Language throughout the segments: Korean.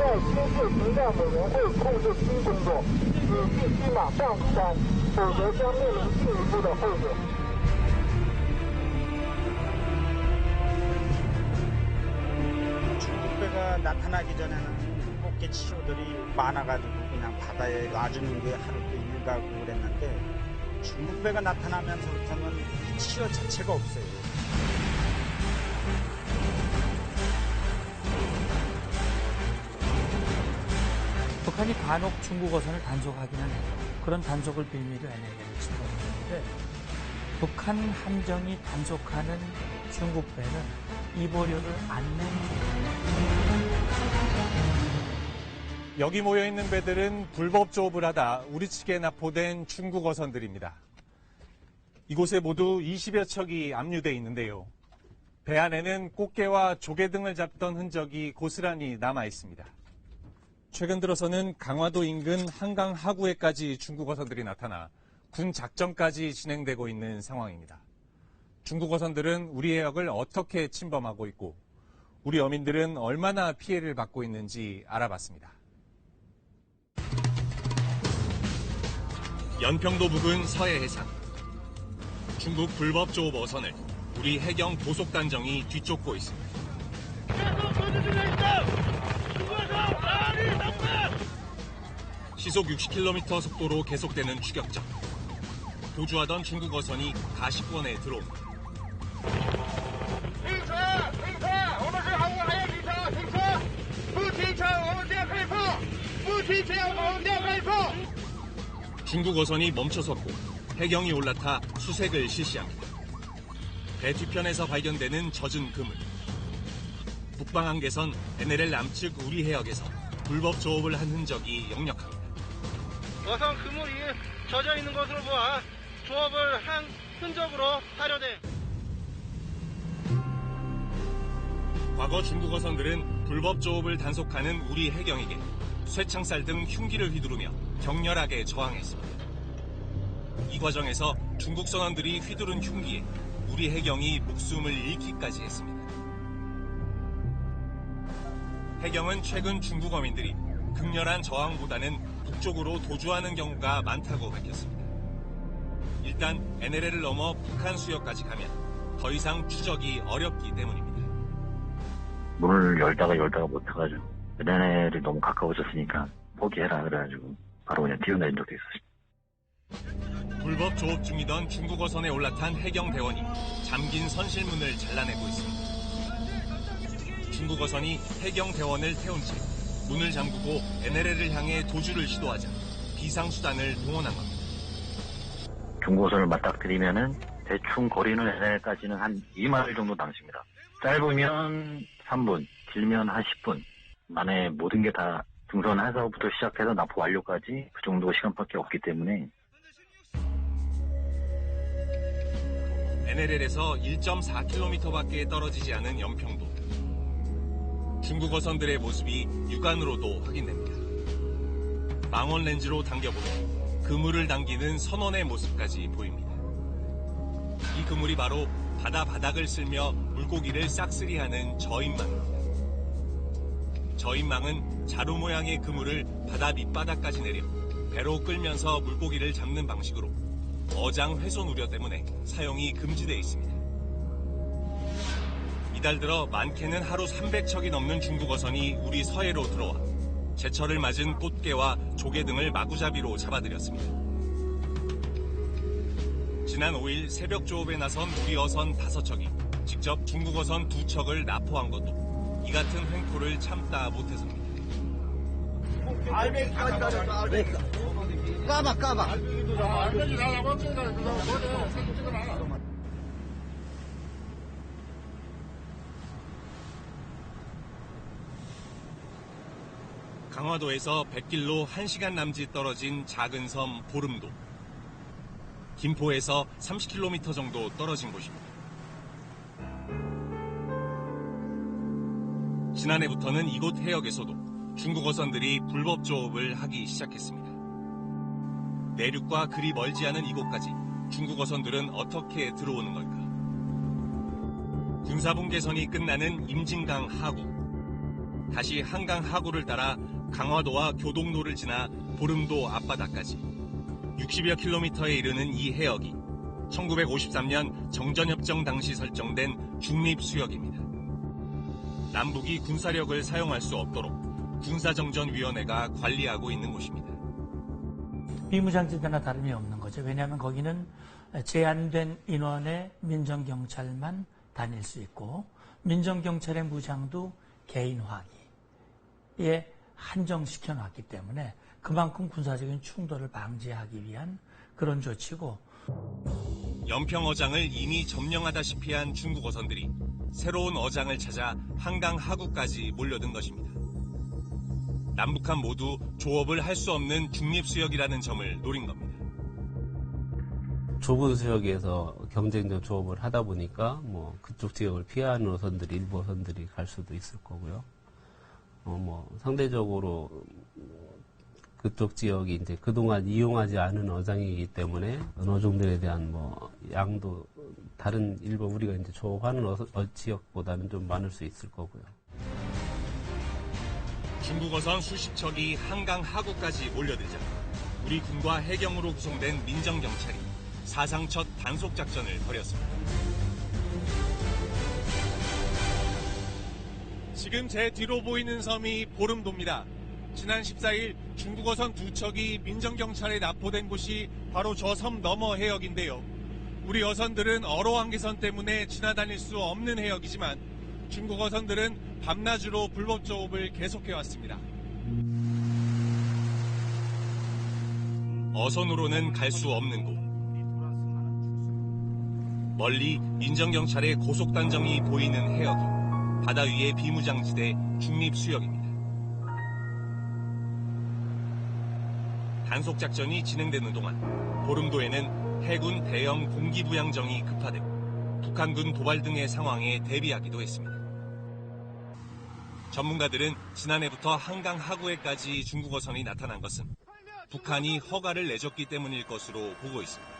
在亲自评价委员会控制新工作，你必须马上离开，否则将面临进一步的后果。 중국배가 나타나기 전에는 꽃게 치료들이 많아가지고 그냥 바다에 놔주는 게 하루도 일가고 그랬는데 중국배가 나타나면서부터는 이 치료 자체가 없어요. 북한이 간혹 중국 어선을 단속하기는 해요. 그런 단속을 빌미로 NLL을 침범했는데 북한 함정이 단속하는 중국 배는 입오료를 안 냅니다. 여기 모여있는 배들은 불법 조업을 하다 우리 측에 납포된 중국 어선들입니다. 이곳에 모두 20여 척이 압류돼 있는데요. 배 안에는 꽃게와 조개 등을 잡던 흔적이 고스란히 남아 있습니다. 최근 들어서는 강화도 인근 한강 하구에까지 중국 어선들이 나타나 군 작전까지 진행되고 있는 상황입니다. 중국 어선들은 우리 해역을 어떻게 침범하고 있고 우리 어민들은 얼마나 피해를 받고 있는지 알아봤습니다. 연평도 부근 서해 해상. 중국 불법 조업 어선을 우리 해경 고속단정이 뒤쫓고 있습니다. 시속 60km 속도로 계속되는 추격전. 도주하던 중국 어선이 가시권에 들어옵니다. 중국 어선이 멈춰섰고 해경이 올라타 수색을 실시합니다. 배 뒤편에서 발견되는 젖은 그물. 북방 한계선 NLL 남측 우리 해역에서 불법 조업을 한 흔적이 역력합니다. 어선 그물이 젖어 있는 것으로 보아 조업을 한 흔적으로 사료돼. 과거 중국 어선들은 불법 조업을 단속하는 우리 해경에게 쇠창살 등 흉기를 휘두르며 격렬하게 저항했습니다. 이 과정에서 중국 선원들이 휘두른 흉기에 우리 해경이 목숨을 잃기까지 했습니다. 해경은 최근 중국 어민들이 극렬한 저항보다는 북쪽으로 도주하는 경우가 많다고 밝혔습니다. 일단 NLL을 넘어 북한 수역까지 가면 더 이상 추적이 어렵기 때문입니다. 문을 열다가 못해가지고 NLL이 너무 가까워졌으니까 포기해라 그래가지고 바로 그냥 뛰어내린 적도 있었어요. 불법 조업 중이던 중국 어선에 올라탄 해경 대원이 잠긴 선실문을 잘라내고 있습니다. 중국 어선이 해경 대원을 태운 채 문을 잠그고 NLL을 향해 도주를 시도하자 비상수단을 동원한 겁니다. 중국 어선을 맞닥뜨리면은 대충 거리는 NLL까지는 한 2마일 정도 남습니다. 짧으면 3분, 길면 한 10분 만에 모든 게 다 등선 해서부터 시작해서 납포 완료까지 그 정도 시간밖에 없기 때문에 NLL에서 1.4km밖에 떨어지지 않은 연평도. 중국 어선들의 모습이 육안으로도 확인됩니다. 망원 렌즈로 당겨보면 그물을 당기는 선원의 모습까지 보입니다. 이 그물이 바로 바다 바닥을 쓸며 물고기를 싹쓸이하는 저인망입니다. 저인망은 자루 모양의 그물을 바다 밑바닥까지 내려 배로 끌면서 물고기를 잡는 방식으로 어장 훼손 우려 때문에 사용이 금지되어 있습니다. 이달 들어 많게는 하루 300척이 넘는 중국 어선이 우리 서해로 들어와 제철을 맞은 꽃게와 조개 등을 마구잡이로 잡아들였습니다. 지난 5일 새벽 조업에 나선 우리 어선 5척이 직접 중국 어선 2척을 납포한 것도 이 같은 횡포를 참다 못해서입니다. 알맹이까지 따졌다, 알맹이. 까봐. 알맹이 달라고 강화도에서 100길로 1시간 남짓 떨어진 작은 섬 보름도. 김포에서 30km 정도 떨어진 곳입니다. 지난해부터는 이곳 해역에서도 중국 어선들이 불법 조업을 하기 시작했습니다. 내륙과 그리 멀지 않은 이곳까지 중국 어선들은 어떻게 들어오는 걸까? 군사분계선이 끝나는 임진강 하구. 다시 한강 하구를 따라 강화도와 교동로를 지나 보름도 앞바다까지 60여 킬로미터에 이르는 이 해역이 1953년 정전협정 당시 설정된 중립수역입니다. 남북이 군사력을 사용할 수 없도록 군사정전위원회가 관리하고 있는 곳입니다. 비무장지대나 다름이 없는 거죠. 왜냐하면 거기는 제한된 인원의 민정경찰만 다닐 수 있고 민정경찰의 무장도 개인화기에 한정시켜 놨기 때문에 그만큼 군사적인 충돌을 방지하기 위한 그런 조치고, 연평어장을 이미 점령하다시피 한 중국 어선들이 새로운 어장을 찾아 한강 하구까지 몰려든 것입니다. 남북한 모두 조업을 할 수 없는 중립수역이라는 점을 노린 겁니다. 좁은 수역에서 경쟁적 조업을 하다 보니까 그쪽 지역을 피하는 어선들이 일부 어선들이 갈 수도 있을 거고요. 상대적으로 그쪽 지역이 이제 그동안 이용하지 않은 어장이기 때문에 어느 정도에 대한 양도 다른 일부 우리가 이제 조업하는 지역보다는 좀 많을 수 있을 거고요. 중국 어선 수십 척이 한강 하구까지 몰려들자 우리 군과 해경으로 구성된 민정경찰이 사상 첫 단속 작전을 벌였습니다. 지금 제 뒤로 보이는 섬이 보름도입니다. 지난 14일 중국 어선 2척이 민정경찰에 납포된 곳이 바로 저 섬 너머 해역인데요. 우리 어선들은 어로 한계선 때문에 지나다닐 수 없는 해역이지만 중국 어선들은 밤낮으로 불법 조업을 계속해왔습니다. 어선으로는 갈 수 없는 곳. 멀리 민정경찰의 고속단정이 보이는 해역이 바다 위의 비무장지대 중립수역입니다. 단속작전이 진행되는 동안 보름도에는 해군 대형 공기부양정이 급파되고 북한군 도발 등의 상황에 대비하기도 했습니다. 전문가들은 지난해부터 한강 하구에까지 중국 어선이 나타난 것은 북한이 허가를 내줬기 때문일 것으로 보고 있습니다.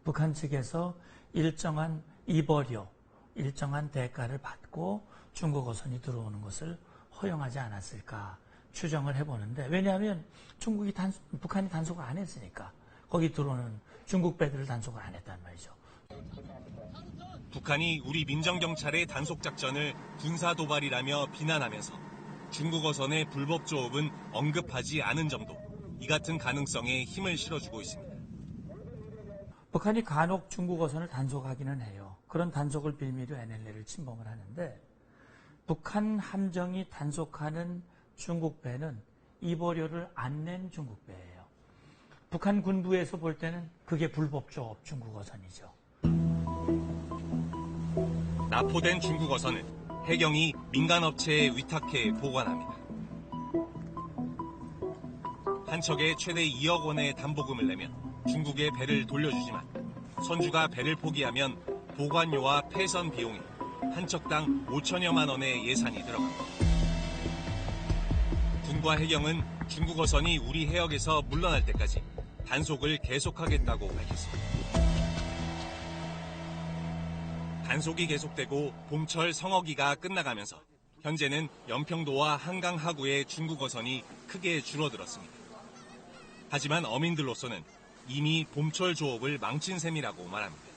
북한 측에서 일정한 입어료, 일정한 대가를 받고 중국 어선이 들어오는 것을 허용하지 않았을까 추정을 해보는데, 왜냐하면 북한이 단속을 안 했으니까 거기 들어오는 중국 배들을 단속을 안 했단 말이죠. 북한이 우리 민정경찰의 단속작전을 군사도발이라며 비난하면서 중국 어선의 불법 조업은 언급하지 않은 점도 이 같은 가능성에 힘을 실어주고 있습니다. 북한이 간혹 중국 어선을 단속하기는 해요. 그런 단속을 빌미로 NLL을 침범을 하는데, 북한 함정이 단속하는 중국 배는 입어료를 안 낸 중국 배예요. 북한 군부에서 볼 때는 그게 불법 조업 중국 어선이죠. 납포된 중국 어선은 해경이 민간업체에 위탁해 보관합니다. 한 척에 최대 2억 원의 담보금을 내면 중국에 배를 돌려주지만 선주가 배를 포기하면 보관료와 폐선 비용이 한 척당 5천여만 원의 예산이 들어갑니다. 군과 해경은 중국 어선이 우리 해역에서 물러날 때까지 단속을 계속하겠다고 밝혔습니다. 단속이 계속되고 봄철 성어기가 끝나가면서 현재는 연평도와 한강 하구의 중국 어선이 크게 줄어들었습니다. 하지만 어민들로서는 이미 봄철 조업을 망친 셈이라고 말합니다.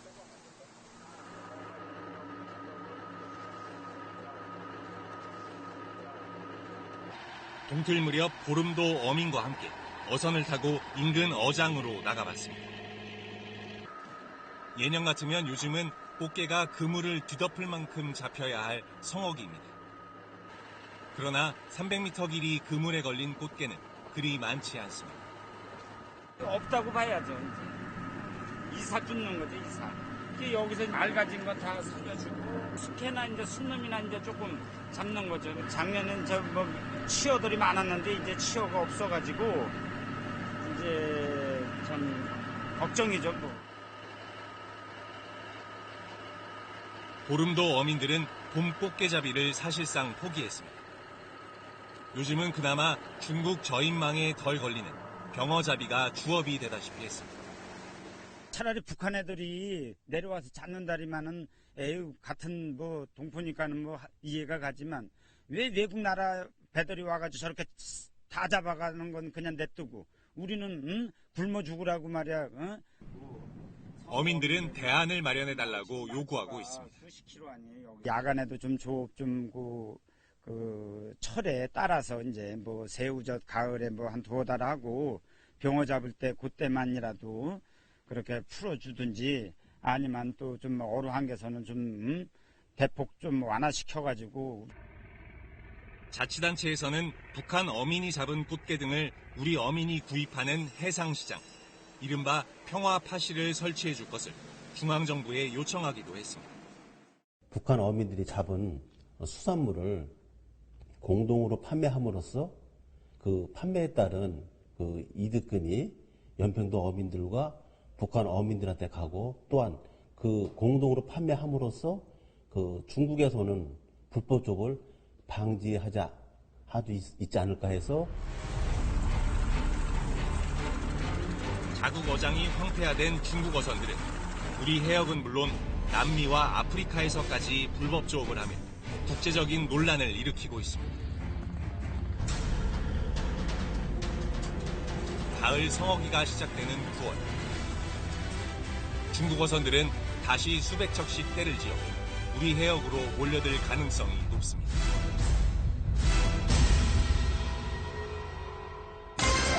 동틀 무렵 보름도 어민과 함께 어선을 타고 인근 어장으로 나가봤습니다. 예년 같으면 요즘은 꽃게가 그물을 뒤덮을 만큼 잡혀야 할 성어기입니다. 그러나 300m 길이 그물에 걸린 꽃게는 그리 많지 않습니다. 없다고 봐야죠. 이사 쫓는 거죠, 이사. 여기서 알 가진 거 다 사겨주고 숙회나 이제 순놈이나 이제 조금 잡는 거죠. 작년엔 치어들이 많았는데 이제 치어가 없어가지고 이제 참 걱정이죠, 뭐. 보름도 어민들은 봄 꽃게잡이를 사실상 포기했습니다. 요즘은 그나마 중국 저인망에 덜 걸리는 병어잡이가 주업이 되다시피 했습니다. 차라리 북한 애들이 내려와서 잡는다리만은 에휴 같은 동포니까는 이해가 가지만 왜 외국 나라 배들이 와가지고 저렇게 다 잡아가는 건 그냥 냅두고 우리는 굶어 죽으라고 말이야. 어민들은 대안을 마련해달라고 요구하고 있습니다. 수십 킬로 아니에요. 야간에도 좀 그 철에 따라서 이제 뭐 새우젓 가을에 뭐 한 2달 하고 병어 잡을 때 그때만이라도 그렇게 풀어주든지 아니면 또 좀 어루한 개서는 좀 대폭 좀 완화시켜가지고. 자치단체에서는 북한 어민이 잡은 꽃게 등을 우리 어민이 구입하는 해상시장, 이른바 평화파시를 설치해 줄 것을 중앙정부에 요청하기도 했습니다. 북한 어민들이 잡은 수산물을 공동으로 판매함으로써 그 판매에 따른 그 이득금이 연평도 어민들과 북한 어민들한테 가고, 또한 그 공동으로 판매함으로써 그 중국에서는 불법적을 방지하자 하도 있지 않을까 해서. 자국 어장이 황폐화된 중국 어선들은 우리 해역은 물론 남미와 아프리카에서까지 불법 조업을 하며 국제적인 논란을 일으키고 있습니다. 가을 성어기가 시작되는 9월. 중국 어선들은 다시 수백 척씩 떼를 지어 우리 해역으로 몰려들 가능성이 높습니다.